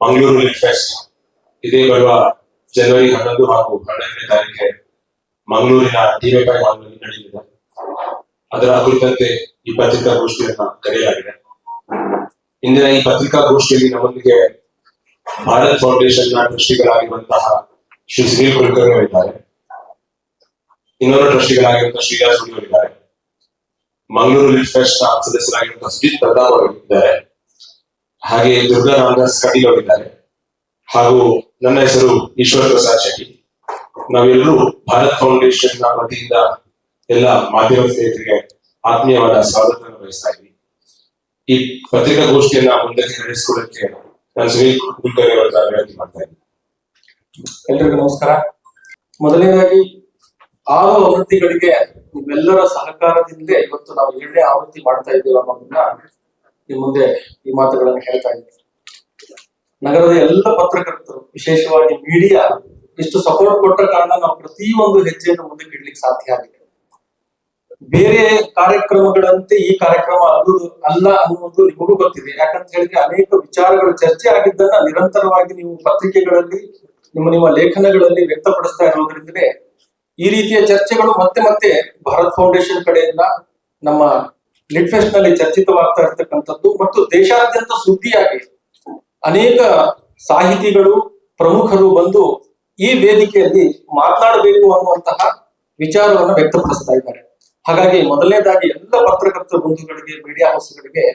Mangaluru lit fest ಇದೇ ಬರುವ ಜನವರಿ 11 ಹಾಗೂ 12ನೇ ತಾರೀಕಿಗೆ ಮಂಗಳೂರಿನ ಟಿವಿಪೈ ಹಾಲ್ನಲ್ಲಿ ನಡೆಯಲಿದೆ. ಅದರ ಕುರಿತಂತೆ ಈ ಪತ್ರಿಕಾಗೋಷ್ಠಿಯನ್ನು ಕರೆಯಲಾಗಿದೆ. ಇಂದಿನ ಈ ಪತ್ರಿಕಾಗೋಷ್ಠಿಯಲ್ಲಿ ನಮ್ಮೊಂದಿಗೆ ಭಾರತ್ ಫೌಂಡೇಶನ್ ನ ಟ್ರಸ್ಟಿಗಳಾಗಿರುವಂತಹ ಶ್ರೀ ಸುನೀಲ್ ಕುಲಕರ್ಣಿ ಅವರಿದ್ದಾರೆ. ಇನ್ನೊಂದು ಟ್ರಸ್ಟಿಗಳಾಗಿರುವಂತಹ ಶ್ರೀರಾಜ್ ಗುಡಿ ಅವರಿದ್ದಾರೆ. ಮಂಗಳೂರು ಲಿಟ್ ಫೆಸ್ಟ್ ನ ಸದಸ್ಯರಾಗಿರುವಂತಹ ಸುಜಿತ್ ಪ್ರತಾಪ್ ಅವರಿದ್ದಾರೆ. ಹಾಗೆ ದುರ್ಗಾ ರಾಮದಾಸ್ ಕಟೀಲ್ ಅವರಿದ್ದಾರೆ. ಹಾಗೂ ನನ್ನ ಹೆಸರು ಈಶ್ವರ್ ಪ್ರಸಾದ್ ಶೆಟ್ಟಿ. ನಾವೆಲ್ಲರೂ ಭಾರತ್ ಫೌಂಡೇಶನ್ ನ ವತಿಯಿಂದ ಎಲ್ಲ ಮಾಧ್ಯಮ ಸ್ನೇಹಿತರಿಗೆ ಆತ್ಮೀಯವಾದ ಸ್ವಾಗತವನ್ನು ಬಯಸ್ತಾ ಇದ್ದೀವಿ. ಈ ಪತ್ರಿಕಾಗೋಷ್ಠಿಯನ್ನ ಮುಂದಕ್ಕೆ ನಡೆಸಿಕೊಳ್ಳಕ್ಕೆ ನಾನು ಸುನೀಲ್ ಕುಲಕರ್ಣಿ ಅವರ ವಿನಂತಿ ಮಾಡ್ತಾ ಇದ್ದೀನಿ. ಎಲ್ರಿಗೂ ನಮಸ್ಕಾರ. ಮೊದಲನೇದಾಗಿ 6 ಆವೃತ್ತಿಗಳಿಗೆ ನಿಮ್ಮೆಲ್ಲರ ಸಹಕಾರದಿಂದ ಇವತ್ತು ನಾವು 7ನೇ ಆವೃತ್ತಿ ಮಾಡ್ತಾ ಇದ್ದೀವಿ ಅನ್ನೋದನ್ನ ನಿಮ್ ಮುಂದೆ ಈ ಮಾತುಗಳನ್ನು ಹೇಳ್ತಾ ಇದ್ದೀವಿ. ನಗರದ ಎಲ್ಲ ಪತ್ರಕರ್ತರು, ವಿಶೇಷವಾಗಿ ಮೀಡಿಯಾ ಇಷ್ಟು ಸಪೋರ್ಟ್ ಕೊಟ್ಟ ಕಾರಣ ನಾವು ಪ್ರತಿಯೊಂದು ಹೆಜ್ಜೆಯನ್ನು ಮುಂದಕ್ಕೆ ಇಡ್ಲಿಕ್ಕೆ ಸಾಧ್ಯ ಆಗಿದೆ. ಬೇರೆ ಕಾರ್ಯಕ್ರಮಗಳಂತೆ ಈ ಕಾರ್ಯಕ್ರಮ ಅಲ್ಲ ಅನ್ನುವುದು ನಿಮಗೂ ಗೊತ್ತಿದೆ. ಯಾಕಂತ ಹೇಳಿದ್ರೆ ಅನೇಕ ವಿಚಾರಗಳು ಚರ್ಚೆ ಆಗಿದ್ದನ್ನ ನಿರಂತರವಾಗಿ ನೀವು ಪತ್ರಿಕೆಗಳಲ್ಲಿ ನಿಮ್ಮ ಲೇಖನಗಳಲ್ಲಿ ವ್ಯಕ್ತಪಡಿಸ್ತಾ ಇರೋದ್ರಿಂದಲೇ ಈ ರೀತಿಯ ಚರ್ಚೆಗಳು ಮತ್ತೆ ಮತ್ತೆ ಭಾರತ್ ಫೌಂಡೇಶನ್ ಕಡೆಯಿಂದ ನಮ್ಮ ಲಿಟ್ ಫೆಸ್ಟ್ ನಲ್ಲಿ ಚರ್ಚಿತವಾಗ್ತಾ ಇರ್ತಕ್ಕಂಥದ್ದು ಮತ್ತು ದೇಶಾದ್ಯಂತ ಸುದ್ದಿಯಾಗಿ ಅನೇಕ ಸಾಹಿತಿಗಳು, ಪ್ರಮುಖರು ಬಂದು ಈ ವೇದಿಕೆಯಲ್ಲಿ ಮಾತನಾಡಬೇಕು ಅನ್ನುವಂತಹ ವಿಚಾರವನ್ನು ವ್ಯಕ್ತಪಡಿಸ್ತಾ ಇದ್ದಾರೆ. ಹಾಗಾಗಿ ಮೊದಲನೇದಾಗಿ ಎಲ್ಲ ಪತ್ರಕರ್ತರ ಬಂಧುಗಳಿಗೆ, ಮೀಡಿಯಾ ಹೌಸ್ಗಳಿಗೆ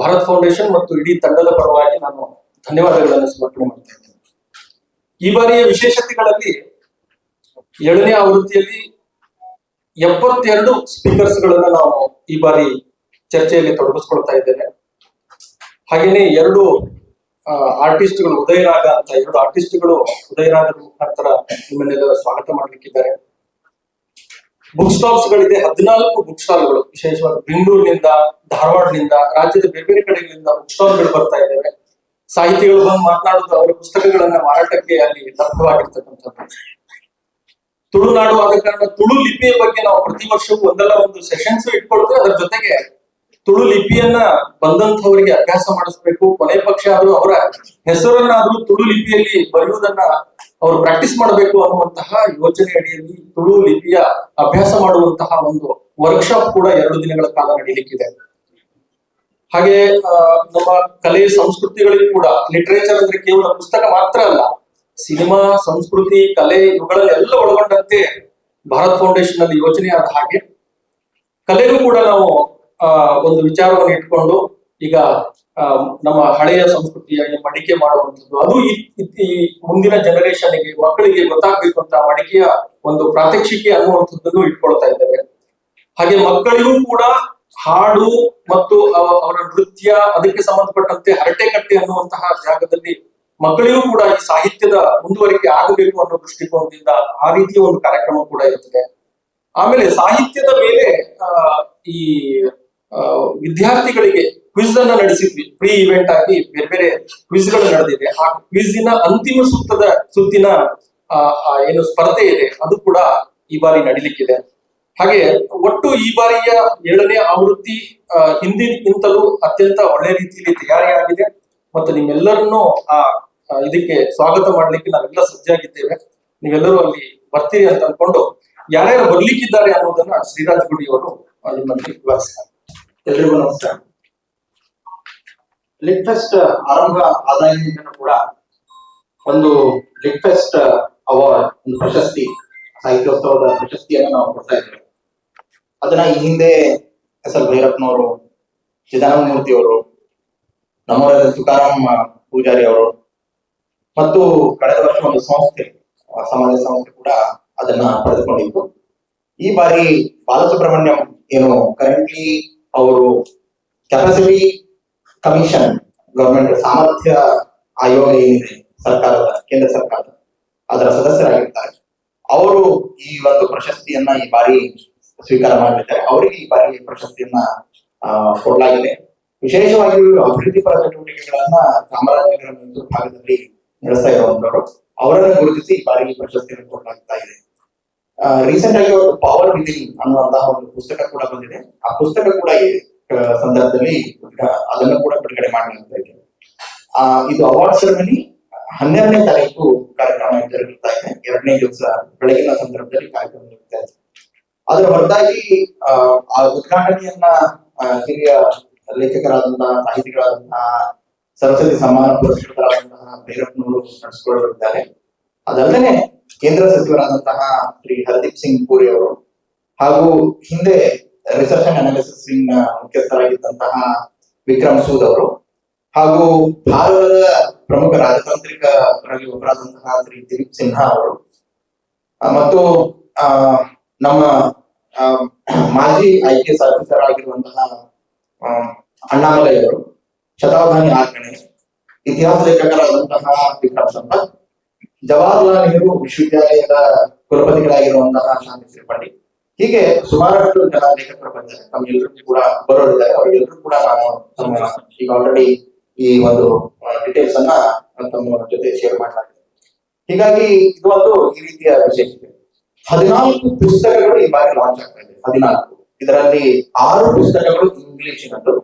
ಭಾರತ್ ಫೌಂಡೇಶನ್ ಮತ್ತು ಇಡೀ ತಂಡದ ಪರವಾಗಿ ನಾನು ಧನ್ಯವಾದಗಳನ್ನು ಸಮರ್ಪಣೆ ಮಾಡ್ತಾ ಇದ್ದೇನೆ. ಈ ಬಾರಿಯ ವಿಶೇಷತೆಗಳಲ್ಲಿ 7ನೇ ಆವೃತ್ತಿಯಲ್ಲಿ 72 ಸ್ಪೀಕರ್ಸ್ ಗಳನ್ನ ನಾವು ಈ ಬಾರಿ ಚರ್ಚೆಯಲ್ಲಿ ತೊಡಗಿಸ್ಕೊಳ್ತಾ ಇದ್ದೇವೆ. ಹಾಗೇನೆ 2 ಆರ್ಟಿಸ್ಟ್ಗಳು, ಉದಯರಾಗ ಅಂತ 2 ಆರ್ಟಿಸ್ಟ್ಗಳು ಉದಯರಾಗದ ಮುಖಾಂತರ ನಿಮ್ಮನ್ನೆಲ್ಲ ಸ್ವಾಗತ ಮಾಡ್ಲಿಕ್ಕಿದ್ದಾರೆ. ಬುಕ್ ಸ್ಟಾಲ್ಸ್ ಗಳಿದೆ, 14 ಬುಕ್ ಸ್ಟಾಲ್ಗಳು, ವಿಶೇಷವಾಗಿ ಬೆಂಗಳೂರಿನಿಂದ, ಧಾರವಾಡದಿಂದ, ರಾಜ್ಯದ ಬೇರೆ ಬೇರೆ ಕಡೆಗಳಿಂದ ಬುಕ್ ಸ್ಟಾಲ್ಗಳು ಬರ್ತಾ ಇದ್ದೇವೆ. ಸಾಹಿತಿಗಳು ಬಂದು ಮಾತನಾಡುವುದು, ಅವರ ಪುಸ್ತಕಗಳನ್ನ ಮಾರಾಟಕ್ಕೆ ಅಲ್ಲಿ ಲಭ್ಯವಾಗಿರ್ತಕ್ಕಂಥದ್ದು. ತುಳುನಾಡು ಆದ ಕಾರಣ ತುಳು ಲಿಪಿಯ ಬಗ್ಗೆ ನಾವು ಪ್ರತಿ ವರ್ಷವೂ ಒಂದಲ್ಲ ಒಂದು ಸೆಷನ್ಸ್ ಇಟ್ಕೊಳ್ತೇವೆ. ಅದರ ಜೊತೆಗೆ ತುಳು ಲಿಪಿಯನ್ನ ಬಂದಂತವರಿಗೆ ಅಭ್ಯಾಸ ಮಾಡಿಸ್ಬೇಕು. ಕೊನೆ ಪಕ್ಷ ಆದ್ರೂ ಅವರ ಹೆಸರನ್ನಾದ್ರೂ ತುಳು ಲಿಪಿಯಲ್ಲಿ ಬರೆಯುವುದನ್ನ ಅವರು ಪ್ರಾಕ್ಟೀಸ್ ಮಾಡಬೇಕು ಅನ್ನುವಂತಹ ಯೋಜನೆ ಅಡಿಯಲ್ಲಿ ತುಳು ಲಿಪಿಯ ಅಭ್ಯಾಸ ಮಾಡುವಂತಹ ಒಂದು ವರ್ಕ್ಶಾಪ್ ಕೂಡ 2 ದಿನಗಳ ಕಾಲ ನಡೀಲಿಕ್ಕಿದೆ. ಹಾಗೆ ನಮ್ಮ ಕಲೆ ಸಂಸ್ಕೃತಿಗಳಿಗೂ ಕೂಡ, ಲಿಟರೇಚರ್ ಅಂದ್ರೆ ಕೇವಲ ಪುಸ್ತಕ ಮಾತ್ರ ಅಲ್ಲ, ಸಿನಿಮಾ, ಸಂಸ್ಕೃತಿ, ಕಲೆ ಇವುಗಳನ್ನೆಲ್ಲ ಒಳಗೊಂಡಂತೆ ಭಾರತ್ ಫೌಂಡೇಶನ್ ಅಲ್ಲಿ ಯೋಜನೆ ಆದ ಹಾಗೆ ಕಲೆಗೂ ಕೂಡ ನಾವು ಒಂದು ವಿಚಾರವನ್ನು ಇಟ್ಕೊಂಡು ಈಗ ನಮ್ಮ ಹಳೆಯ ಸಂಸ್ಕೃತಿಯ ಮಡಿಕೆ ಮಾಡುವಂಥದ್ದು, ಅದು ಈ ಮುಂದಿನ ಜನರೇಷನ್ಗೆ, ಮಕ್ಕಳಿಗೆ ಗೊತ್ತಾಗ್ಬೇಕು ಅಂತ ಮಡಿಕೆಯ ಒಂದು ಪ್ರಾತ್ಯಕ್ಷಿಕೆ ಅನ್ನುವಂಥದ್ದನ್ನು ಇಟ್ಕೊಳ್ತಾ ಇದ್ದೇವೆ. ಹಾಗೆ ಮಕ್ಕಳಿಗೂ ಕೂಡ ಹಾಡು ಮತ್ತು ಅವರ ನೃತ್ಯ, ಅದಕ್ಕೆ ಸಂಬಂಧಪಟ್ಟಂತೆ ಹರಟೆಕಟ್ಟೆ ಅನ್ನುವಂತಹ ಜಾಗದಲ್ಲಿ ಮಕ್ಕಳಿಗೂ ಕೂಡ ಈ ಸಾಹಿತ್ಯದ ಮುಂದುವರಿಕೆ ಆಗಬೇಕು ಅನ್ನೋ ದೃಷ್ಟಿಕೋನದಿಂದ ಆ ರೀತಿಯ ಒಂದು ಕಾರ್ಯಕ್ರಮ ಕೂಡ ಇರುತ್ತದೆ. ಆಮೇಲೆ ಸಾಹಿತ್ಯದ ಮೇಲೆ ಈ ವಿದ್ಯಾರ್ಥಿಗಳಿಗೆ ಕ್ವಿಜ್ ಅನ್ನ ನಡೆಸಿದ್ವಿ. ಪ್ರೀ ಇವೆಂಟ್ ಆಗಿ ಬೇರೆ ಬೇರೆ ಕ್ವಿಜ್ ಗಳು ನಡೆದಿದೆ. ಆ ಕ್ವಿಜ್ನ ಅಂತಿಮ ಸುತ್ತಿನ ಏನು ಸ್ಪರ್ಧೆ ಇದೆ ಅದು ಕೂಡ ಈ ಬಾರಿ ನಡೀಲಿಕ್ಕಿದೆ. ಹಾಗೆ ಒಟ್ಟು ಈ ಬಾರಿಯ 7ನೇ ಆವೃತ್ತಿ ಹಿಂದಿಗಿಂತಲೂ ಅತ್ಯಂತ ಒಳ್ಳೆ ರೀತಿಯಲ್ಲಿ ತಯಾರಿಯಾಗಿದೆ ಮತ್ತು ನಿಮ್ಮೆಲ್ಲರನ್ನು ಇದಕ್ಕೆ ಸ್ವಾಗತ ಮಾಡ್ಲಿಕ್ಕೆ ನಾವೆಲ್ಲ ಸಜ್ಜಾಗಿದ್ದೇವೆ. ನೀವೆಲ್ಲರೂ ಅಲ್ಲಿ ಬರ್ತೀರಿ ಅಂತ ಅನ್ಕೊಂಡು ಯಾರ್ಯಾರು ಬರ್ಲಿಕ್ಕಿದ್ದಾರೆ ಅನ್ನೋದನ್ನ ಶ್ರೀರಾಜ್ ಗುಡಿ ಅವರು ನಿಮ್ಮಲ್ಲಿ ವಿವರಿಸ್ತಾರೆ. ಎಲ್ರಿಗೂ ನಮಸ್ಕಾರ. ಲಿಟ್ ಫೆಸ್ಟ್ ಆರಂಭ ಆದಾಗಿನಿಂದ ಕೂಡ ಒಂದು ಲಿಟ್ ಫೆಸ್ಟ್ ಅವಾರ್ಡ್, ಒಂದು ಪ್ರಶಸ್ತಿ, ಸಾಹಿತ್ಯೋತ್ಸವದ ಪ್ರಶಸ್ತಿಯನ್ನು ನಾವು ಕೊಡ್ತಾ ಇದ್ದೇವೆ. ಅದನ್ನ ಈ ಹಿಂದೆ ಎಸ್.ಎಲ್. ಭೈರಪ್ಪನವರು, ಚಿದಾನಂದ ಮೂರ್ತಿ ಅವರು, ನಮ್ಮವರಾದ ತುಕಾರಾಮ್ ಪೂಜಾರಿ ಅವರು ಮತ್ತು ಕಳೆದ ವರ್ಷ ಒಂದು ಸಂಸ್ಥೆ, ಸಮಾಜ ಸಂಸ್ಥೆ ಕೂಡ ಅದನ್ನ ಪಡೆದುಕೊಂಡಿತ್ತು. ಈ ಬಾರಿ ಬಾಲಸುಬ್ರಹ್ಮಣ್ಯಂ ಏನು ಕರೆಂಟ್ಲಿ ಅವರು ಕೆಪಾಸಿಟಿ ಕಮಿಷನ್, ಗವರ್ಮೆಂಟ್ ಸಾಮರ್ಥ್ಯ ಆಯೋಗ ಏನಿದೆ ಸರ್ಕಾರದ, ಕೇಂದ್ರ ಸರ್ಕಾರದ, ಅದರ ಸದಸ್ಯರಾಗಿರ್ತಾರೆ. ಅವರು ಈ ಒಂದು ಪ್ರಶಸ್ತಿಯನ್ನ ಈ ಬಾರಿ ಸ್ವೀಕಾರ ಮಾಡಲಿದ್ದಾರೆ. ಅವರಿಗೆ ಈ ಬಾರಿ ಪ್ರಶಸ್ತಿಯನ್ನ ಕೊಡಲಾಗಿದೆ. ವಿಶೇಷವಾಗಿ ಅಭಿವೃದ್ಧಿ ಪರ ಚಟುವಟಿಕೆಗಳನ್ನ ಚಾಮರಾಜನಗರ ಮೈಸೂರು ಭಾಗದಲ್ಲಿ ನಡೆಸ್ತಾ ಇರುವಂತವರು, ಅವರನ್ನು ಗುರುತಿಸಿ ಈ ಬಾರಿ ಪ್ರಶಸ್ತಿಯನ್ನು ಕೊಡಲಾಗ್ತಾ ಇದೆ. ರೀಸೆಂಟ್ ಆಗಿ ಅವರು ಪವರ್ ವಿದಿನ್ ಅನ್ನುವಂತಹ ಒಂದು ಪುಸ್ತಕ ಕೂಡ ಬಂದಿದೆ. ಆ ಪುಸ್ತಕ ಕೂಡ ಈ ಸಂದರ್ಭದಲ್ಲಿ ಅದನ್ನು ಕೂಡ ಬಿಡುಗಡೆ ಮಾಡಲಾಗ್ತಾ ಇದೆ. ಇದು ಅವಾರ್ಡ್ ಸೆರೆಮನಿ 12ನೇ ತಾರೀಕು ಕಾರ್ಯಕ್ರಮ ಜರುಗುತ್ತಾ ಇದೆ. 2ನೇ ದಿವಸ ಬೆಳಗಿನ ಸಂದರ್ಭದಲ್ಲಿ ಕಾರ್ಯಕ್ರಮ ಜರುಗುತ್ತಾ ಇದೆ. ಅದರ ಹೊರತಾಗಿ ಆ ಉದ್ಘಾಟನೆಯನ್ನ ಹಿರಿಯ ಲೇಖಕರಾದಂತಹ ಸಾಹಿತಿಗಳಾದಂತಹ ಸರಸ್ವತಿ ಸಮ್ಮಾನ ಪುರಸ್ಕೃತರಾದಂತಹ ಭೈರಪ್ಪನವರು ನಡೆಸಿಕೊಳ್ಳಲಿದ್ದಾರೆ. ಅದಲ್ಲದೆ ಕೇಂದ್ರ ಸಚಿವರಾದಂತಹ ಶ್ರೀ ಹರ್ದೀಪ್ ಸಿಂಗ್ ಪುರಿ ಅವರು ಹಾಗೂ ಹಿಂದೆ ರಿಸರ್ಚ್ ಅಂಡ್ ಅನಾಲಿಸಿಸ್ ಮುಖ್ಯಸ್ಥರಾಗಿದ್ದಂತಹ ವಿಕ್ರಮ್ ಸೂದ್ ಅವರು ಹಾಗೂ ಭಾರತದ ಪ್ರಮುಖ ರಾಜತಾಂತ್ರಿಕರಲ್ಲಿ ಒಬ್ಬರಾದಂತಹ ಶ್ರೀ ದಿಲೀಪ್ ಸಿನ್ಹಾ ಅವರು ಮತ್ತು ನಮ್ಮ ಮಾಜಿ IPS ಆಫೀಸರ್ ಆಗಿರುವಂತಹ ಅಣ್ಣಾಮಲೈ ಅವರು, ಶತಾವಧಾನಿ ಆರ್ಕಣೆ, ಇತಿಹಾಸ ಲೇಖಕರಾದಂತಹ ವಿಕ್ರಮ್ ಸಂಪತ್, ಜವಾಹರ್ಲಾಲ್ ನೆಹರು ವಿಶ್ವವಿದ್ಯಾಲಯದ ಕುಲಪತಿಗಳಾಗಿರುವಂತಹ ಶಾಂತಿ ಶ್ರೀಪಂಡಿ, ಹೀಗೆ ಸುಮಾರಷ್ಟು ಜನ ಲೇಖಕರು ಬಂದಿದ್ದಾರೆ. ತಮ್ಮೆಲ್ಲರಿಗೂ ಕೂಡ ಬರೋರಿದ್ದಾರೆ. ಅವರಿಗೆಲ್ಲರೂ ಕೂಡ ನಾನು ತಮ್ಮ ಈಗ ಆಲ್ರೆಡಿ ಈ ಒಂದು ಡೀಟೇಲ್ಸ್ ಅನ್ನ ತಮ್ಮ ಜೊತೆ ಶೇರ್ ಮಾಡಲಾಗಿದೆ. ಹೀಗಾಗಿ ಇದು ಒಂದು ಈ ರೀತಿಯ ವಿಶೇಷತೆ. 14 ಪುಸ್ತಕಗಳು ಈ ಬಾರಿ ಲಾಂಚ್ ಆಗ್ತಾ ಇದೆ. 14 ಇದರಲ್ಲಿ 6 ಪುಸ್ತಕಗಳು ಇಂಗ್ಲಿಷಿನದ್ದು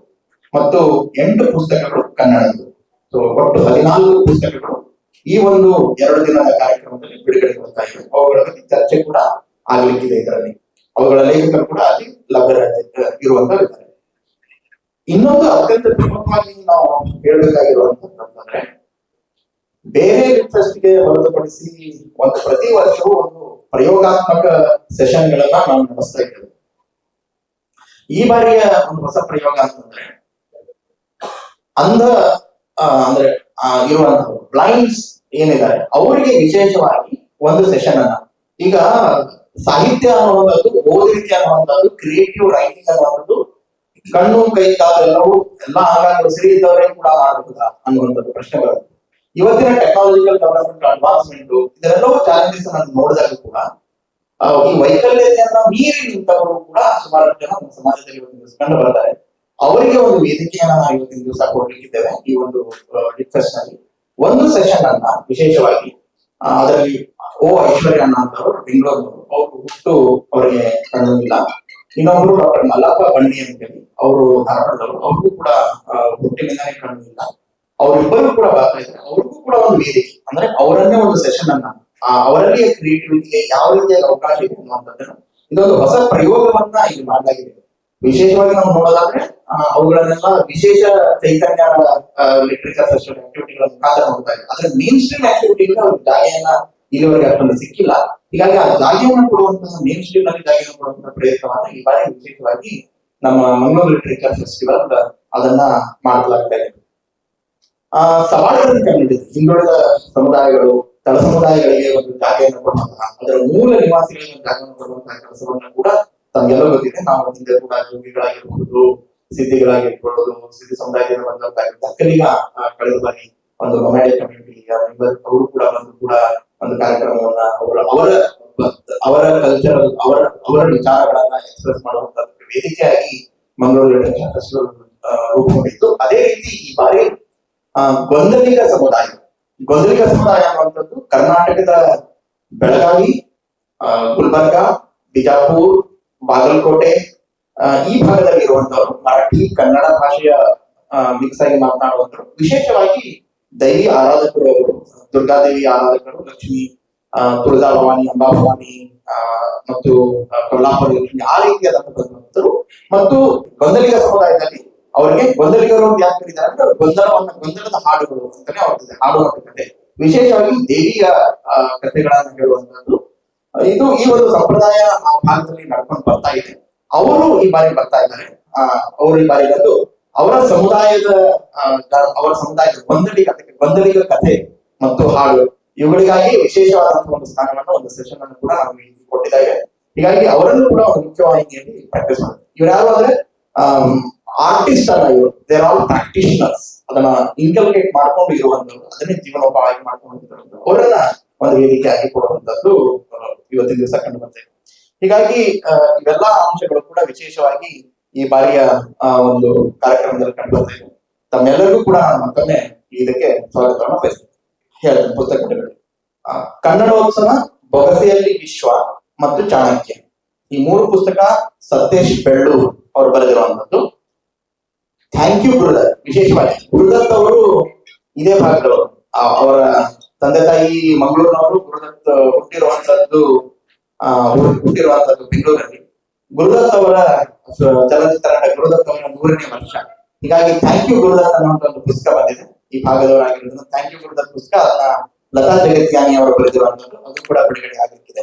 ಮತ್ತು 8 ಪುಸ್ತಕಗಳು ಕನ್ನಡದ್ದು. ಸೊ ಒಟ್ಟು 14 ಪುಸ್ತಕಗಳು ಈ ಒಂದು 2 ದಿನದ ಕಾರ್ಯಕ್ರಮದಲ್ಲಿ ಬಿಡುಗಡೆಗೊಳ್ತಾ ಇವೆ. ಅವುಗಳ ಬಗ್ಗೆ ಚರ್ಚೆ ಕೂಡ ಆಗ್ಲಿಕ್ಕಿದೆ. ಇದರಲ್ಲಿ ಅವುಗಳ ಲೇಖಕರು ಕೂಡ ಅಲ್ಲಿ ಲಭ್ಯರಿರುವಂತವ್ರಿದ್ದಾರೆ. ಇನ್ನೊಂದು ಅತ್ಯಂತ ಪ್ರಮುಖವಾಗಿ ನಾವು ಹೇಳ್ಬೇಕಾಗಿರುವಂತಂದ್ರೆ, ಬೇರೆ ಗೆ ಹೊರತುಪಡಿಸಿ ಪ್ರತಿ ವರ್ಷವೂ ಒಂದು ಪ್ರಯೋಗಾತ್ಮಕ ಸೆಷನ್ ಗಳನ್ನ ನಾವು ನಡೆಸ್ತಾ ಇದ್ದೇವೆ. ಈ ಬಾರಿಯ ಒಂದು ಹೊಸ ಪ್ರಯೋಗ ಅಂತಂದ್ರೆ ಅಂದ್ರೆ ಇರುವಂತಹ ಬ್ಲೈಂಡ್ಸ್ ಏನಿದ್ದಾರೆ ಅವರಿಗೆ ವಿಶೇಷವಾಗಿ ಒಂದು ಸೆಷನ್ ಅನ್ನ, ಈಗ ಸಾಹಿತ್ಯ ಅನ್ನುವಂಥದ್ದು, ಓದುವಿಕೆ ಅನ್ನುವಂಥದ್ದು, ಕ್ರಿಯೇಟಿವ್ ರೈಟಿಂಗ್ ಅನ್ನುವಂಥದ್ದು ಕಣ್ಣು ಕೈ ಕಾಲು ಎಲ್ಲಾ ಅಂಗಗಳು ಸರಿ ಇದ್ದವರೇ ಕೂಡ ಮಾಡಬಹುದಾ ಅನ್ನುವಂಥದ್ದು ಪ್ರಶ್ನೆ ಬರುತ್ತೆ. ಇವತ್ತಿನ ಟೆಕ್ನಾಲಜಿಕಲ್ ಡೆವಲಪ್ಮೆಂಟ್, ಅಡ್ವಾನ್ಸ್ಮೆಂಟ್ ಇದರೆಲ್ಲವೂ ಚಾಲೆಂಜಸ್ ಅನ್ನು ನೋಡಿದಾಗ ಕೂಡ ಈ ವೈಕಲ್ಯತೆಯನ್ನ ಮೀರಿ ನಿಂತವರು ಕೂಡ ಸುಮಾರು ಜನ ನಮ್ಮ ಸಮಾಜದಲ್ಲಿ ಇವತ್ತಿನ ಕಂಡು ಬರ್ತಾರೆ. ಅವರಿಗೆ ಒಂದು ವೇದಿಕೆಯನ್ನ ನಾವು ಇವತ್ತಿನ ದಿವಸ ಕೊಡ್ಲಿಕ್ಕಿದ್ದೇವೆ. ಈ ಒಂದು ಡಿಸ್ಕಸ್ ನಲ್ಲಿ ಒಂದು ಸೆಷನ್ ಅನ್ನ ವಿಶೇಷವಾಗಿ ಅದರಲ್ಲಿ ಐಶ್ವರ್ಯ ಅಣ್ಣ ಅಂತವರು ಬೆಂಗಳೂರಿನವರು, ಅವರು ಹುಟ್ಟು ಅವರಿಗೆ ಕಣ್ಣಿಲ್ಲ. ಇನ್ನೊಬ್ರು ಡಾಕ್ಟರ್ ಮಲ್ಲಪ್ಪ ಬಂಡಿ ಅಂತ ಹೇಳಿ ಅವರು ಧಾರವಾಡದವರು, ಅವ್ರಿಗೂ ಕೂಡ ಹುಟ್ಟಿನಿಂದಲೇ ಕಣ್ಣಿಲ್ಲ. ಅವರಿಬ್ಬರು ಕೂಡ ಬರ್ತಾ ಇದ್ದಾರೆ. ಅವ್ರಿಗೂ ಕೂಡ ಒಂದು ವೇದಿಕೆ ಅಂದ್ರೆ ಅವರನ್ನೇ ಒಂದು ಸೆಷನ್ ಅನ್ನ ಅವರಲ್ಲಿ ಕ್ರಿಯೇಟಿವಿಟಿಗೆ ಯಾವ ರೀತಿಯಾಗಿ ಅವಕಾಶ ಇದೆ ಅನ್ನುವಂಥದ್ದನ್ನು ಇದೊಂದು ಹೊಸ ಪ್ರಯೋಗವನ್ನ ಇಲ್ಲಿ ಮಾಡಲಾಗಿದೆ. ವಿಶೇಷವಾಗಿ ನಾವು ನೋಡೋದಾದ್ರೆ ಅವುಗಳನ್ನೆಲ್ಲ ವಿಶೇಷ ಚೈತನ್ಯ ಲಿಟ್ರೇಚರ್ ಫೆಸ್ಟಿವಲ್ ಆಕ್ಟಿವಿಟಿಗಳ ಮುಖಾಂತರ ನೋಡ್ತಾ ಇದೆ. ಆದ್ರೆ ಮೇನ್ ಸ್ಟ್ರೀಮ್ ಆಕ್ಟಿವಿಟಿಗೆ ಅವ್ರ ಜಾಗೆಯನ್ನ ಇಲ್ಲಿವರೆಗೆ ಅಷ್ಟೊಂದು ಸಿಕ್ಕಿಲ್ಲ. ಹೀಗಾಗಿ ಆ ಜಾಗೆಯನ್ನು ಕೊಡುವಂತಹ ಮೇನ್ ಸ್ಟ್ರೀಮ್ ನಲ್ಲಿ ಜಾಗೆಯನ್ನು ಕೊಡುವಂತಹ ಪ್ರಯತ್ನವನ್ನ ಈ ಬಾರಿ ವಿಶೇಷವಾಗಿ ನಮ್ಮ ಮಂಗಳೂರು ಲಿಟ್ರೇಚರ್ ಫೆಸ್ಟಿವಲ್ ಅದನ್ನ ಮಾಡಲಾಗ್ತಾ ಇದೆ. ಸವಾಲುಗಳನ್ನು ಕಂಡಿದೆ. ಹಿಂದುಳಿದ ಸಮುದಾಯಗಳು, ತಳ ಸಮುದಾಯಗಳಿಗೆ ಒಂದು ಜಾಗೆಯನ್ನು ಕೊಡುವಂತಹ, ಅದರ ಮೂಲ ನಿವಾಸಿಗಳಿಗೆ ಒಂದು ಜಾಗವನ್ನು ಕೊಡುವಂತಹ ಕೆಲಸವನ್ನ ಕೂಡ ತಮ್ಗೆಲ್ಲ ಗೊತ್ತಿದೆ. ನಾವು ಹಿಂದೆ ಕೂಡ ಜೋಗಿಗಳಾಗಿರ್ಬಹುದು, ಸಿದ್ಧಿಗಳಾಗಿರ್ಬಹುದು, ಸಿದ್ಧಿ ಸಮುದಾಯದಿಂದ ಬಂದಂತಹ ದಕ್ಕಲಿಗ ಕಳೆದ ಬಾರಿ ಒಂದು ನೊಮ್ಯಾಡಿಕ್ ಕಮ್ಯುನಿಟಿ ಅವರು ಕೂಡ ಬಂದು ಕೂಡ ಒಂದು ಕಾರ್ಯಕ್ರಮವನ್ನ ಅವರ ಕಲ್ಚರಲ್ ಅವರ ವಿಚಾರಗಳನ್ನ ಎಕ್ಸ್ಪ್ರೆಸ್ ಮಾಡುವಂತ ವೇದಿಕೆಯಾಗಿ ಮಂಗಳೂರು ಲಿಟರೇಚರ್ ಫೆಸ್ಟಿವಲ್ ರೂಪುಗೊಂಡಿತ್ತು. ಅದೇ ರೀತಿ ಈ ಬಾರಿ ಗೊಂದಲಿಗ ಸಮುದಾಯ ಅನ್ನುವಂಥದ್ದು ಕರ್ನಾಟಕದ ಬೆಳಗಾವಿ, ಗುಲ್ಬರ್ಗ, ಬಿಜಾಪುರ್, ಬಾಗಲಕೋಟೆ ಈ ಭಾಗದಲ್ಲಿ ಇರುವಂತವರು ಮರಾಠಿ ಕನ್ನಡ ಭಾಷೆಯ ಮಿಕ್ಸ್ ಆಗಿ ಮಾತನಾಡುವಂತರು. ವಿಶೇಷವಾಗಿ ದೈವಿ ಆರಾಧಕರು, ದುರ್ಗಾದೇವಿ ಆರಾಧಕರು, ಲಕ್ಷ್ಮಿ, ತುಳಜಾ ಭವಾನಿ, ಅಂಬಾ ಭವಾನಿ ಮತ್ತು ಕೊಲ್ಲಾಪುರ ಲಕ್ಷ್ಮಿ ಆ ರೀತಿಯಾದಂತರು. ಮತ್ತು ಗೊಂದಲಿಗ ಸಮುದಾಯದಲ್ಲಿ ಅವರಿಗೆ ಗೊಂದಲಿಗರು ಅಂತ ಯಾಕೆ ಕರೀತಾರೆ ಅಂದ್ರೆ ಗೊಂದಲದ ಹಾಡುಗಳು ಅಂತಾನೆ ಅವ್ರದ್ದು ಹಾಡು ಮತ್ತು ಕಥೆ, ವಿಶೇಷವಾಗಿ ದೇವಿಯ ಕಥೆಗಳನ್ನ ಹೇಳುವಂತದ್ದು. ಇದು ಈ ಒಂದು ಸಂಪ್ರದಾಯ ಆ ಭಾಗದಲ್ಲಿ ನಡ್ಕೊಂಡು ಬರ್ತಾ ಇದೆ. ಅವರು ಈ ಬಾರಿ ಬರ್ತಾ ಇದ್ದಾರೆ. ಅವರು ಈ ಬಾರಿ ಬಂದು ಅವರ ಸಮುದಾಯದ ಗೊಂದಲಿಗ ಕಥೆ ಮತ್ತು ಹಾಡು ಇವುಗಳಿಗಾಗಿ ವಿಶೇಷವಾದಂತಹ ಒಂದು ಸ್ಥಾನವನ್ನು, ಒಂದು ಸೆಷನ್ ಅನ್ನು ಕೂಡ ನಾವು ಕೊಟ್ಟಿದ್ದಾರೆ. ಹೀಗಾಗಿ ಅವರನ್ನು ಕೂಡ ಒಂದು ಮುಖ್ಯವಾಹಿನಿಯಲ್ಲಿ ಪ್ರಾಕ್ಟೀಸ್ ಮಾಡ್ತಾರೆ. ಇವ್ರು ಯಾರು ಅಂದ್ರೆ ಆರ್ಟಿಸ್ಟ್ ಅಲ್ಲ, ಇವರು ದೇರ್ ಆಲ್ ಪ್ರಾಕ್ಟಿಷನರ್ಸ್. ಅದನ್ನ ಇನ್ಕಲ್ಕೇಟ್ ಮಾಡ್ಕೊಂಡು ಇರುವಂತದ್ದು, ಅದನ್ನೇ ಜೀವನೋಪಾಯ ಮಾಡ್ಕೊಂಡು ಅವರನ್ನ ಒಂದು ವೇದಿಕೆ ಆಗಿ ಕೊಡುವಂತದ್ದು ಇವತ್ತಿನ ದಿವಸ ಕಂಡು ಬರ್ತಾ ಇದೆ. ಹೀಗಾಗಿ ಇವೆಲ್ಲಾ ಅಂಶಗಳು ಕೂಡ ವಿಶೇಷವಾಗಿ ಈ ಬಾರಿಯ ಒಂದು ಕಾರ್ಯಕ್ರಮದಲ್ಲಿ ಕಂಡು ಬರ್ತಾ ಇದೆ. ತಮ್ಮೆಲ್ಲರಿಗೂ ಕೂಡ ಮತ್ತೊಮ್ಮೆ ಇದಕ್ಕೆ ಸ್ವಾಗತವನ್ನು ಬಯಸ್ತೇನೆ. ಹೇಳ್ತೇನೆ ಪುಸ್ತಕಗಳು ಕನ್ನಡೋತ್ಸವ, ಬೊಗಸೆಯಲ್ಲಿ ವಿಶ್ವ ಮತ್ತು ಚಾಣಕ್ಯ, ಈ 3 ಪುಸ್ತಕ ಸತೇಶ್ ಬೆಳ್ಳೂರು ಅವರು ಬರೆದಿರುವಂತದ್ದು. Thank you Gurudatt. ವಿಶೇಷವಾಗಿ ಗುರುದತ್ ಅವರು ಇದೇ ಭಾಗದವರು. ಅವರ ತಂದೆ ತಾಯಿ ಮಂಗಳೂರಿನವರು, ಗುರುದತ್ ಹುಟ್ಟಿರುವಂತದ್ದು ಬೆಂಗಳೂರಲ್ಲಿ. ಗುರುದತ್ ಅವರ ಚಲನಚಿತ್ರ ನಟ ಗುರುದತ್ ಅವರ 100ನೇ ವರ್ಷ. ಹೀಗಾಗಿ ಥ್ಯಾಂಕ್ ಯು ಗುರುದತ್ ಅನ್ನುವಂತ ಒಂದು ಪುಸ್ತಕ ಬಂದಿದೆ ಈ ಭಾಗದವರಾಗಿರೋದ್ರಿಂದ. ಥ್ಯಾಂಕ್ ಯು ಗುರುದತ್ ಪುಸ್ತಕ, ಅದನ್ನ ಲತಾ ಜಗತ್ಯಾನಿ ಅವರು ಬರೆದಿರುವಂತದ್ದು, ಅದು ಕೂಡ ಬಿಡುಗಡೆ ಆಗಲಿಕ್ಕಿದೆ.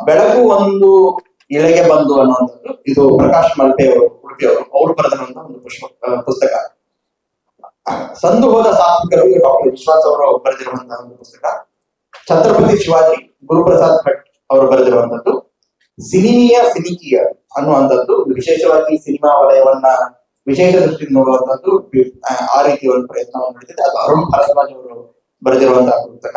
ಬೆಳಕು ಒಂದು ಇಳೆಗೆ ಬಂದು ಅನ್ನುವಂಥದ್ದು, ಇದು ಪ್ರಕಾಶ್ ಮಲ್ಪೆ ಅವರು, ಉಡುಪಿಯವರು, ಅವರು ಬರೆದಿರುವಂತಹ ಒಂದು ಪುಸ್ತಕ. ಸಂದು ಹೋದ ಸಾತ್ವಿಕರು, ಡಾಕ್ಟರ್ ವಿಶ್ವಾಸ್ ಅವರು ಬರೆದಿರುವಂತಹ ಒಂದು ಪುಸ್ತಕ. ಛತ್ರಪತಿ ಶಿವಾಜಿ, ಗುರುಪ್ರಸಾದ್ ಭಟ್ ಅವರು ಬರೆದಿರುವಂತದ್ದು. ಸಿನಿಮೀಯ ಸಿನಿಕೀಯ ಅನ್ನುವಂಥದ್ದು, ವಿಶೇಷವಾಗಿ ಸಿನಿಮಾ ವಲಯವನ್ನ ವಿಶೇಷ ದೃಷ್ಟಿಯಿಂದ ನೋಡುವಂತದ್ದು, ಆ ರೀತಿ ಒಂದು ಪ್ರಯತ್ನವನ್ನು ನಡೆದಿದೆ. ಅದು ಅರುಣ್ ಭಾರದ್ವಾಜ್ ಅವರು ಬರೆದಿರುವಂತಹ ಪುಸ್ತಕ.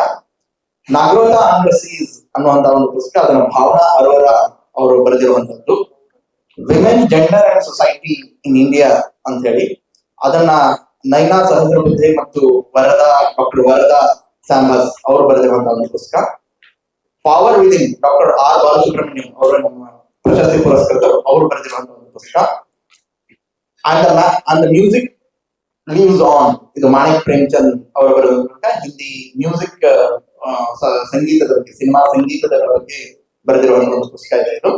ನಾಗರೋತಾ ಅಂಡರ್ ಸೀಸ್ ಅನ್ನುವಂತಹ ಒಂದು ಪುಸ್ತಕ, ಅದನ್ನು ಭಾವನಾ ಅರೋರಾ ಅವರು ಬರೆದಿರುವಂತದ್ದು. Women, gender and society in India ಅಂತ ಹೇಳಿ, ಅದನ್ನ ನೈನಾ ಸಹಸ್ರಬುದ್ಧೆ ಮತ್ತು ಡಾಕ್ಟರ್ ವರದಾ ಸ್ಯಾಂಬಸ್ ಅವರು ಬರೆದಿರುವಂತಹ ಒಂದು ಪುಸ್ತಕ. Power within, doctor R Balasubramaniam ಅವರು, ನಮ್ಮ ಪ್ರಶಸ್ತಿ ಪುರಸ್ಕೃತರು, ಅವರು ಬರೆದಿರುವಂತಹ ಒಂದು ಪುಸ್ತಕ. ಅಂಡ್ ಮ್ಯೂಸಿಕ್ ಲೀವ್ಸ್ ಆನ್, ಇದು ಮಾಣಿಕ್ ಪ್ರೇಮ್ಚಂದ್ ಅವರು ಬರೆದಿರುವಂತಹ ಹಿಂದಿ ಮ್ಯೂಸಿಕ್ ಸಂಗೀತದ ಬಗ್ಗೆ, ಸಿನಿಮಾ ಸಂಗೀತದ ಬಗ್ಗೆ ಬರೆದಿರುವಂತಹ ಒಂದು ಪುಸ್ತಕ ಇದೆ. ಇದು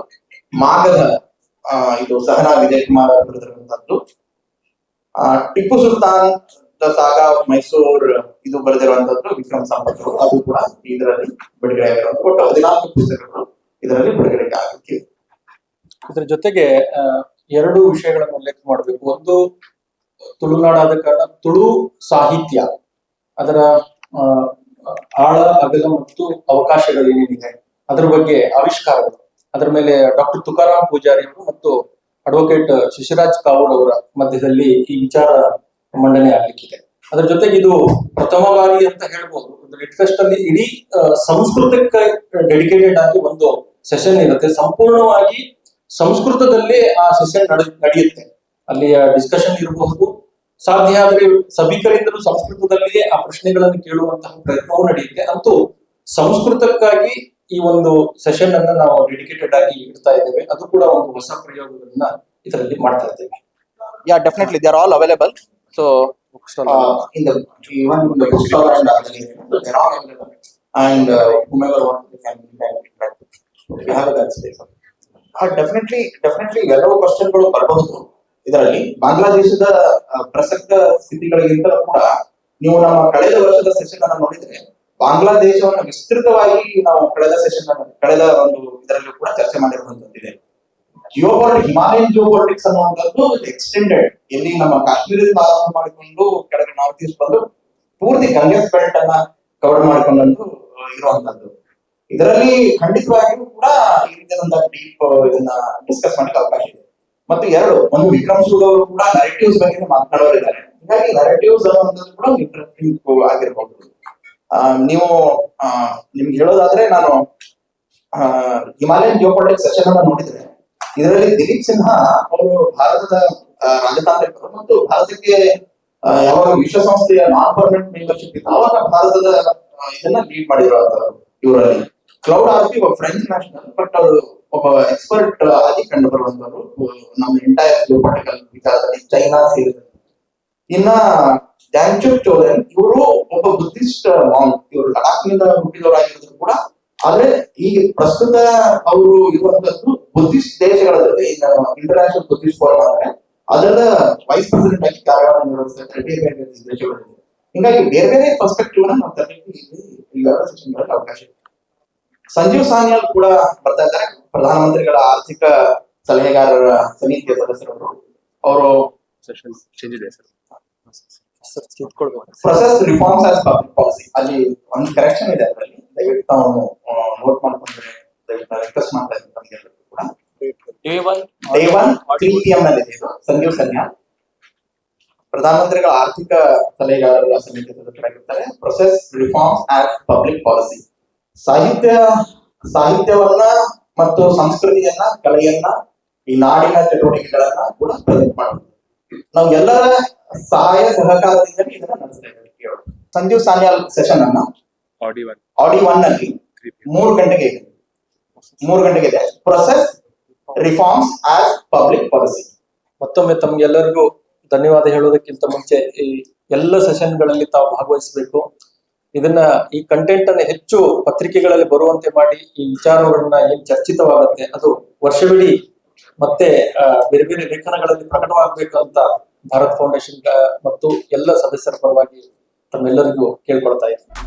ಮಾಗಧ, ಇದು ಸಹನಾ ವಿಜಯ್ ಕುಮಾರ್ ಅವರು ಬರೆದಿರುವಂತಹದ್ದು. Tipu Sultan the saga of Mysore, ಇದು ಬರೆದಿರುವಂತದ್ದು ವಿಕ್ರಮ್ ಸಂಪತ್, ಅದು ಕೂಡ ಇದರಲ್ಲಿ ಬಿಡುಗಡೆ ಆಗಿರುವಂತ. ಒಟ್ಟು 14 ಪುಸ್ತಕಗಳು ಇದರಲ್ಲಿ ಬಿಡುಗಡೆ ಆಗಲಿಕ್ಕೆ. ಇದರ ಜೊತೆಗೆ 2 ವಿಷಯಗಳನ್ನು ಉಲ್ಲೇಖ ಮಾಡಬೇಕು. ಒಂದು, ತುಳುನಾಡಾದ ಕಾರಣ ತುಳು ಸಾಹಿತ್ಯ, ಅದರ ಆಳ, ಅಗಲ ಮತ್ತು ಅವಕಾಶಗಳು ಏನೇನಿದೆ ಅದರ ಬಗ್ಗೆ ಆವಿಷ್ಕಾರಗಳು, ಅದರ ಮೇಲೆ ಡಾಕ್ಟರ್ ತುಕಾರಾಮ್ ಪೂಜಾರಿ ಅವರು ಮತ್ತು ಅಡ್ವೊಕೇಟ್ ಶಿಶಿರಾಜ್ ಕಾವೂರ್ ಅವರ ಮಧ್ಯದಲ್ಲಿ ಈ ವಿಚಾರ ಮಂಡನೆ ಆಗ್ಲಿಕ್ಕಿದೆ. ಅದರ ಜೊತೆಗೆ ಇದು ಪ್ರಥಮ ಬಾರಿ ಅಂತ ಹೇಳ್ಬೋದು. ಲಿಟ್ ಫೆಸ್ಟ್ ಅಲ್ಲಿ ಇಡೀ ಸಂಸ್ಕೃತಕ್ಕೆ ಡೆಡಿಕೇಟೆಡ್ ಆಗಿ ಒಂದು ಸೆಷನ್ ಇರುತ್ತೆ. ಸಂಪೂರ್ಣವಾಗಿ ಸಂಸ್ಕೃತದಲ್ಲೇ ಆ ಸೆಷನ್ ನಡೆಯುತ್ತೆ. ಅಲ್ಲಿಯ ಡಿಸ್ಕಷನ್ ಇರಬಹುದು, ಸಾಧ್ಯ ಆದ್ರೆ ಸಭಿಕರಿಂದಲೂ ಸಂಸ್ಕೃತದಲ್ಲಿಯೇ ಆ ಪ್ರಶ್ನೆಗಳನ್ನು ಕೇಳುವಂತಹ ಪ್ರಯತ್ನವೂ ನಡೆಯುತ್ತೆ. ಅಂತೂ ಸಂಸ್ಕೃತಕ್ಕಾಗಿ ಈ ಒಂದು ಸೆಷನ್ ಅನ್ನ ನಾವು ಡೆಡಿಕೇಟೆಡ್ ಆಗಿ ಇಡ್ತಾ ಇದ್ದೇವೆ. ಅದು ಕೂಡ ಒಂದು ಹೊಸ ಪ್ರಯೋಗಗಳನ್ನ ಇದರಲ್ಲಿ ಮಾಡ್ತಾ ಇದ್ದೇವೆ. Yeah, definitely, they are all available. So in the even in the bookstore and they are all available, and whomever wants can we have that space. Definitely ಎಲ್ಲವೂ ಕ್ವಶನ್ಗಳು ಬರಬಹುದು ಇದರಲ್ಲಿ. ಬಾಂಗ್ಲಾದೇಶದ ಪ್ರಸಕ್ತ ಸ್ಥಿತಿಗಳಿಗಿಂತಲೂ ಕೂಡ ನೀವು ನಮ್ಮ ಕಳೆದ ವರ್ಷದ ಸೆಷನ್ ಅನ್ನು ನೋಡಿದ್ರೆ, ಬಾಂಗ್ಲಾದೇಶವನ್ನು ವಿಸ್ತೃತವಾಗಿ ನಾವು ಕಳೆದ ಒಂದು ಇದರಲ್ಲೂ ಕೂಡ ಚರ್ಚೆ ಮಾಡಿರುವಂತದ್ದಿದೆ. ಹಿಮಾಲಯನ್ ಜಿಯೋಪಾಲಿಟಿಕ್ಸ್ ಅನ್ನುವಂಥದ್ದು ಎಕ್ಸ್ಟೆಂಡೆಡ್, ಎಲ್ಲಿ ನಮ್ಮ ಕಾಶ್ಮೀರದಿಂದ ಆರಂಭ ಮಾಡಿಕೊಂಡು ಕೆಳಗೆ ನಾರ್ತ್ ಈಸ್ಟ್ ಬಂದು ಪೂರ್ತಿ ಗಂಗೆಸ್ ಬೆಲ್ಟ್ ಅನ್ನ ಕವರ್ ಮಾಡಿಕೊಂಡು ಇರುವಂತದ್ದು. ಇದರಲ್ಲಿ ಖಂಡಿತವಾಗಿಯೂ ಕೂಡ ಈ ರೀತಿಯಾದಂತಹ ಡೀಪ್ ಇದನ್ನ ಡಿಸ್ಕಸ್ ಮಾಡಲಿಕ್ಕೆ ಅವಕಾಶ ಇದೆ. ಮತ್ತು ಒಂದು, ವಿಕ್ರಮ್ ಸೂಡ್ ಅವರು ಕೂಡ ನರೇಟಿವ್ಸ್ ಬಗ್ಗೆ ಮಾತನಾಡೋರಿದ್ದಾರೆ. ಹೀಗಾಗಿ ನರೇಟಿವ್ಸ್ ಅನ್ನುವಂಥದ್ದು ಕೂಡ ಇಂಟ್ರೆಸ್ಟಿಂಗ್ ಆಗಿರಬಹುದು. ನೀವು ನಿಮ್ಗೆ ಹೇಳೋದಾದ್ರೆ, ನಾನು ಹಿಮಾಲಯನ್ ಜಿಯೋಪಾಲಿಟಿಕ್ಸ್ ಸೆಷನ್ ಅನ್ನ ನೋಡಿದ್ರೆ, ಇದರಲ್ಲಿ ದಿಲೀಪ್ ಸಿನ್ಹಾ ಅವರು ಭಾರತದ ರಾಜತಾಂತ್ರಿಕರು ಮತ್ತು ಭಾರತಕ್ಕೆ ಯಾವಾಗ ವಿಶ್ವಸಂಸ್ಥೆಯ ನಾನ್ ಪರ್ಮನೆಂಟ್ ಮೆಂಬರ್ಶಿಪ್ ಇತ್ತು ಅವಾಗ ಭಾರತದ ಇದನ್ನ ಲೀಡ್ ಮಾಡಿರುವಂತರು. ಇವರಲ್ಲಿ ಕ್ಲೌಡ್ ಆರ್ಪಿ ಒಬ್ಬ ಫ್ರೆಂಚ್ ನ್ಯಾಷನಲ್, ಬಟ್ ಅವರು ಒಬ್ಬ ಎಕ್ಸ್ಪರ್ಟ್ ಆಗಿ ಕಂಡು ಬರುವಂತರು ನಮ್ಮ ಎಂಟೈರ್ ಜಿಯೋಪಾಲಿಟಿಕಲ್ ವಿಚಾರದಲ್ಲಿ, ಚೈನಾ ಸೇರಿದಂತೆ. ಇನ್ನ ಡ್ಯಾಂಗ್ಚುಕ್ ಚೌಧರಿ, ಇವರು ಒಬ್ಬ ಬುದ್ಧಿಸ್ಟ್ ಮಾಂಕ್, ಇವರು ಲಡಾಖ್ನಿಂದ ಹುಟ್ಟಿದವರಾಗಿರೋದು ಕೂಡ. ಆದ್ರೆ ಈಗ ಪ್ರಸ್ತುತ ಅವರು ಇರುವಂತದ್ದು ಬುದ್ಧಿಸ್ಟ್ ದೇಶಗಳ ಜೊತೆ ಇಂಟರ್ನ್ಯಾಷನಲ್ ಬುದ್ಧಿಸ್ಟ್ ಫೋರಂ ಅಂದ್ರೆ ಅದರ ವೈಸ್ ಪ್ರೆಸಿಡೆಂಟ್ ಆಗಿ ಕಾರ್ಯವನ್ನು ನಿರ್ವಹಿಸ್ತಾರೆ ದೇಶಗಳಲ್ಲಿ. ಹೀಗಾಗಿ ಬೇರೆ ಬೇರೆ ಪರ್ಸ್ಪೆಕ್ಟಿವ್ ನಾವು ತರಲಿಕ್ಕೆ ಇಲ್ಲಿ ಸೆಷನ್ಗಳಲ್ಲಿ ಅವಕಾಶ ಇದೆ. ಸಂಜೀವ್ ಸಾನ್ಯಾಲ್ ಕೂಡ ಬರ್ತಾ ಇದ್ದಾರೆ, ಪ್ರಧಾನಮಂತ್ರಿಗಳ ಆರ್ಥಿಕ ಸಲಹೆಗಾರರ ಸಮಿತಿಯ ಸದಸ್ಯರು. ಅವರು process reforms as public policy, ಅಲ್ಲಿ ಒಂದು ಕರೆಕ್ಷನ್ ಇದೆ, ಅದರಲ್ಲಿ ದಯವಿಟ್ಟು ತಾವು ನೋಟ್ ಮಾಡ್ಕೊಂಡ್ರೆ ದಯವಿಟ್ಟು ರಿಕ್ವೆಸ್ಟ್ ಮಾಡ್ತಾ ಇದ್ದೀನಿ ಕೂಡ. Day 1 3 PM ನಲ್ಲಿ ಇದೆ. ಸಂಜೀವ್ ಸಾನ್ಯಾಲ್ ಪ್ರಧಾನಮಂತ್ರಿಗಳ ಆರ್ಥಿಕ ಸಲಹೆಗಾರರ ಸಮಿತಿಯ ಸದಸ್ಯರಾಗಿರ್ತಾರೆ. Process reforms as public policy, ಸಾಹಿತ್ಯವನ್ನ ಮತ್ತು ಸಂಸ್ಕೃತಿಯನ್ನ, ಕಲೆಯನ್ನ, ಈ ನಾಡಿನ ಚಟುವಟಿಕೆಗಳನ್ನ ಕೂಡ ಪ್ರೆಸೆಂಟ್ ಮಾಡುತ್ತೆ. ನಾವು ಎಲ್ಲರ ಸಹಾಯ ಸಹಕಾರದಿಂದ ಇದನ್ನ ನಡೆಸ್ತಾ ಇದ್ದೇವೆ. ಸಂಜೀವ್ ಸಾನ್ಯಾಲ್ ಸೆಷನ್ ಅನ್ನ ಆಡಿ 1 ನಲ್ಲಿ 3 ಗಂಟೆಗೆ ಇದೆ. Process reforms as public policy. ಮತ್ತೊಮ್ಮೆ ತಮ್ಗೆಲ್ಲರಿಗೂ ಧನ್ಯವಾದ ಹೇಳೋದಕ್ಕಿಂತ ಮುಂಚೆ ಈ ಎಲ್ಲ ಸೆಷನ್ಗಳಲ್ಲಿ ತಾವು ಭಾಗವಹಿಸಬೇಕು. ಈ ಕಂಟೆಂಟ್ ಅನ್ನು ಹೆಚ್ಚು ಪತ್ರಿಕೆಗಳಲ್ಲಿ ಬರುವಂತೆ ಮಾಡಿ ಈ ವಿಚಾರಗಳನ್ನ ಏನ್ ಚರ್ಚಿತವಾಗುತ್ತೆ ಅದು ವರ್ಷವಿಡೀ ಮತ್ತೆ ಬೇರೆ ಬೇರೆ ಲೇಖನಗಳಲ್ಲಿ ಪ್ರಕಟವಾಗಬೇಕು ಅಂತ ಭಾರತ್ ಫೌಂಡೇಶನ್ ಮತ್ತು ಎಲ್ಲ ಸದಸ್ಯರ ಪರವಾಗಿ ತಮ್ಮೆಲ್ಲರಿಗೂ ಕೇಳ್ಕೊಳ್ತಾ ಇದ್ದೀನಿ.